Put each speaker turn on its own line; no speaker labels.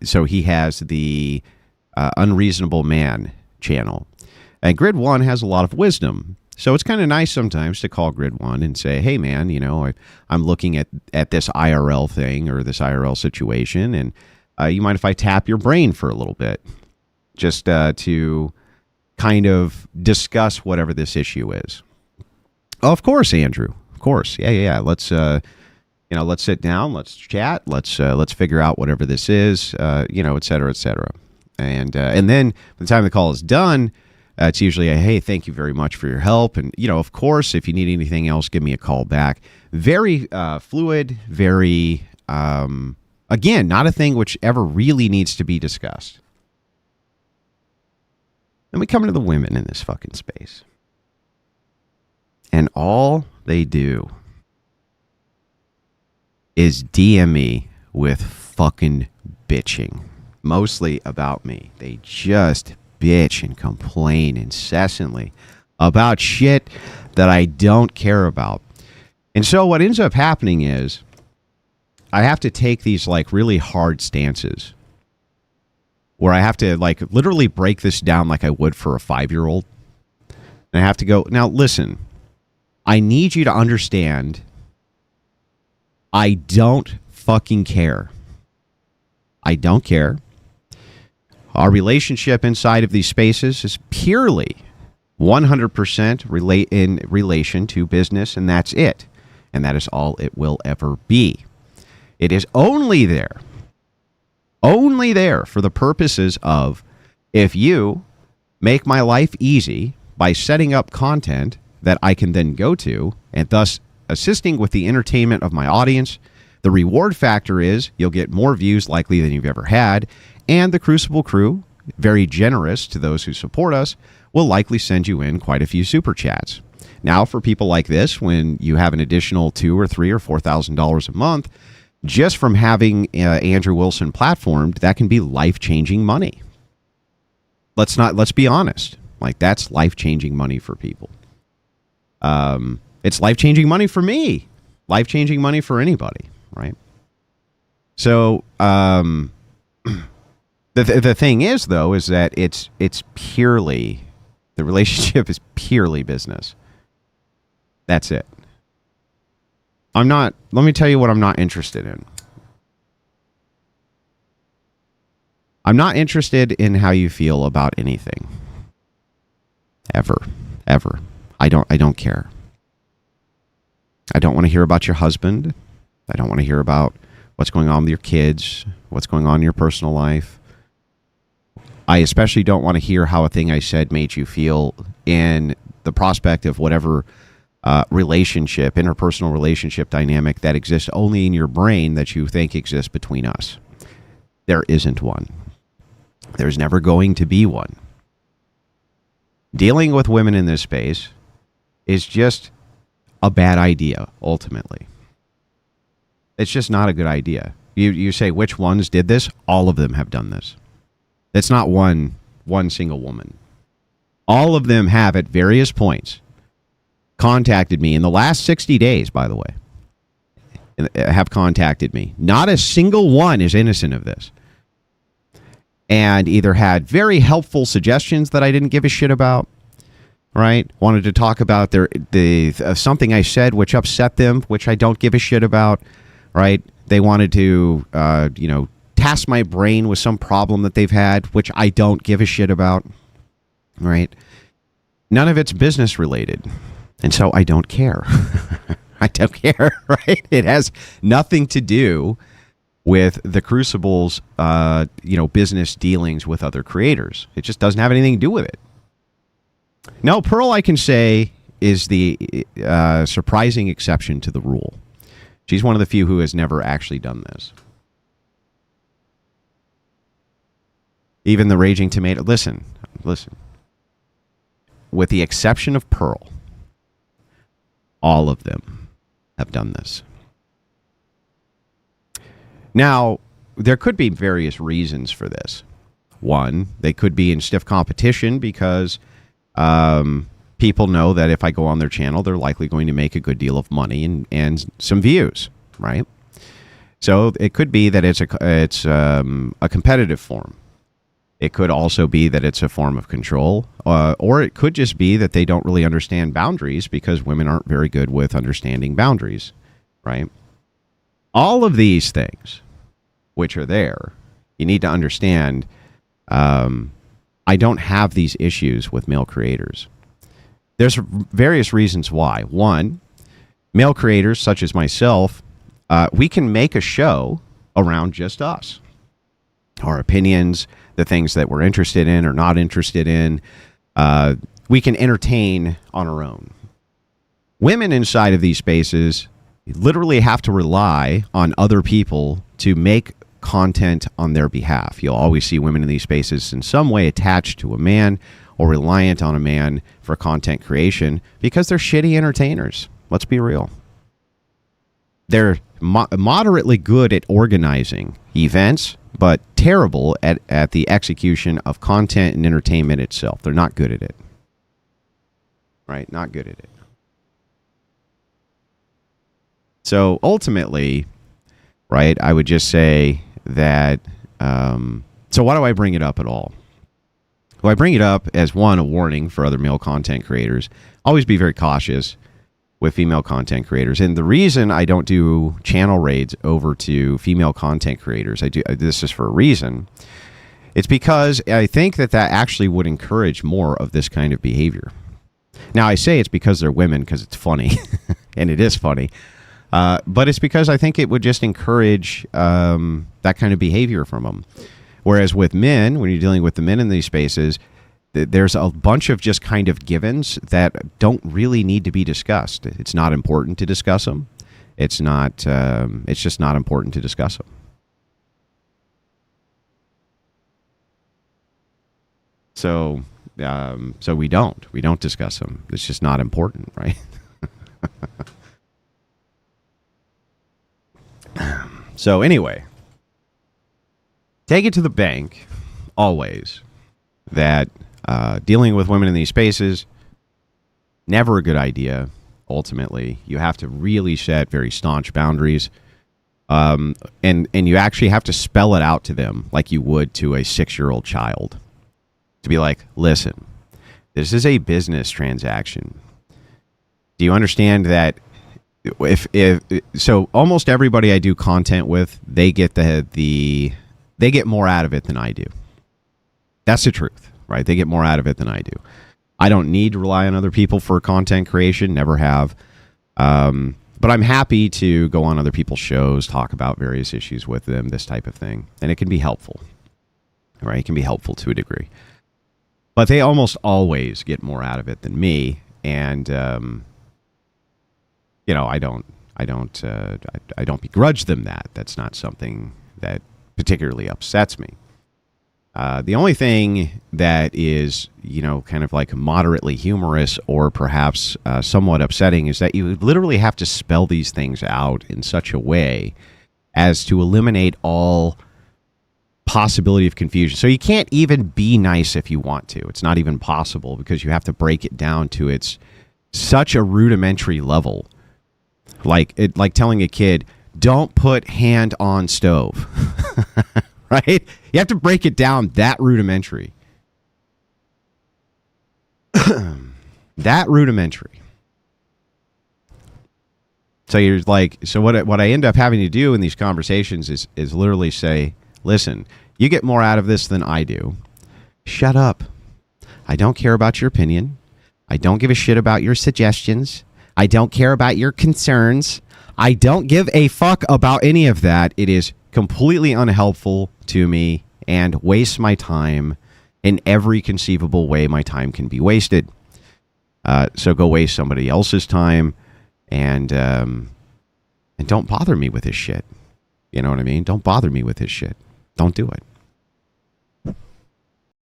so he has the Unreasonable Man channel. And Grid One has a lot of wisdom. So it's kind of nice sometimes to call Grid One and say, hey, man, I'm looking at this IRL thing or this IRL situation, and you mind if I tap your brain for a little bit just to kind of discuss whatever this issue is? Oh, of course, Andrew. Of course. Yeah. Let's let's sit down, let's chat, let's figure out whatever this is, et cetera, et cetera. And then by the time the call is done, it's usually a, hey, thank you very much for your help. And, of course, if you need anything else, give me a call back. Very fluid, very, again, not a thing which ever really needs to be discussed. Then we come to the women in this fucking space. And all they do is DM me with fucking bitching. Mostly about me. They just bitch and complain incessantly about shit that I don't care about. And so what ends up happening is I have to take these like really hard stances where I have to like literally break this down like I would for a 5-year-old. And I have to go, now listen, I need you to understand I don't fucking care. I don't care. Our relationship inside of these spaces is purely 100% in relation to business, and that's it. And that is all it will ever be. It is only there for the purposes of, if you make my life easy by setting up content that I can then go to, and thus assisting with the entertainment of my audience, the reward factor is you'll get more views likely than you've ever had, and the Crucible crew, very generous to those who support us, will likely send you in quite a few super chats. Now, for people like this, when you have an additional $2,000 or $3,000 or $4,000 a month, just from having Andrew Wilson platformed, that can be life-changing money. Let's be honest. Like, that's life-changing money for people. It's life-changing money for me. Life-changing money for anybody, right? So, the thing is, though, is that it's purely, the relationship is purely business. That's it. Let me tell you what I'm not interested in. I'm not interested in how you feel about anything. Ever. I don't care. I don't want to hear about your husband. I don't want to hear about what's going on with your kids, what's going on in your personal life. I especially don't want to hear how a thing I said made you feel in the prospect of whatever interpersonal relationship dynamic that exists only in your brain that you think exists between us. There isn't one. There's never going to be one. Dealing with women in this space is just a bad idea, ultimately. It's just not a good idea. You say, which ones did this? All of them have done this. It's not one single woman. All of them have, at various points, contacted me in the last 60 days, by the way, have contacted me. Not a single one is innocent of this. And either had very helpful suggestions that I didn't give a shit about, right? Wanted to talk about something I said which upset them, which I don't give a shit about, right? They wanted to, task my brain with some problem that they've had, which I don't give a shit about, right? None of it's business related. And so I don't care. I don't care, right? It has nothing to do with the Crucible's, business dealings with other creators. It just doesn't have anything to do with it. No, Pearl, I can say, is the surprising exception to the rule. She's one of the few who has never actually done this. Even the Raging Tomato. Listen. With the exception of Pearl, all of them have done this. Now, there could be various reasons for this. One, they could be in stiff competition because people know that if I go on their channel, they're likely going to make a good deal of money and some views, right? So it could be that it's a competitive form. It could also be that it's a form of control, or it could just be that they don't really understand boundaries because women aren't very good with understanding boundaries, right? All of these things, which are there, you need to understand. I don't have these issues with male creators. There's various reasons why. One, male creators such as myself, we can make a show around just us, our opinions, the things that we're interested in or not interested in. We can entertain on our own. Women inside of these spaces literally have to rely on other people to make content on their behalf. You'll always see women in these spaces in some way attached to a man or reliant on a man for content creation because they're shitty entertainers. Let's be real. They're moderately good at organizing events, but terrible at the execution of content and entertainment itself. They're not good at it. Right? Not good at it. So ultimately, right, I would just say that, so why do I bring it up at all? Well, I bring it up as, one, a warning for other male content creators. Always be very cautious with female content creators. And the reason I don't do channel raids over to female content creators, this is for a reason. It's because I think that actually would encourage more of this kind of behavior. Now, I say it's because they're women because it's funny, and it is funny. But it's because I think it would just encourage that kind of behavior from them. Whereas with men, when you're dealing with the men in these spaces, there's a bunch of just kind of givens that don't really need to be discussed. It's not important to discuss them. It's not. It's just not important to discuss them. So we don't discuss them. It's just not important, right? So anyway, take it to the bank, always, that dealing with women in these spaces, never a good idea, ultimately. You have to really set very staunch boundaries, and you actually have to spell it out to them like you would to a 6-year-old child. To be like, listen, this is a business transaction. Do you understand that so almost everybody I do content with, they get they get more out of it than I do. That's the truth, right? They get more out of it than I do. I don't need to rely on other people for content creation, never have. But I'm happy to go on other people's shows, talk about various issues with them, this type of thing. And it can be helpful, right? It can be helpful to a degree. But they almost always get more out of it than me. And, I don't begrudge them that. That's not something that particularly upsets me. The only thing that is, kind of like moderately humorous or perhaps somewhat upsetting is that you literally have to spell these things out in such a way as to eliminate all possibility of confusion. So you can't even be nice if you want to. It's not even possible because you have to break it down to its such a rudimentary level. Like telling a kid, don't put hand on stove. Right? You have to break it down that rudimentary. That rudimentary. So you're like, so what I end up having to do in these conversations is literally say, listen, you get more out of this than I do. Shut up. I don't care about your opinion. I don't give a shit about your suggestions. I don't care about your concerns. I don't give a fuck about any of that. It is completely unhelpful to me and wastes my time in every conceivable way my time can be wasted. So go waste somebody else's time and don't bother me with this shit. You know what I mean? Don't bother me with this shit. Don't do it.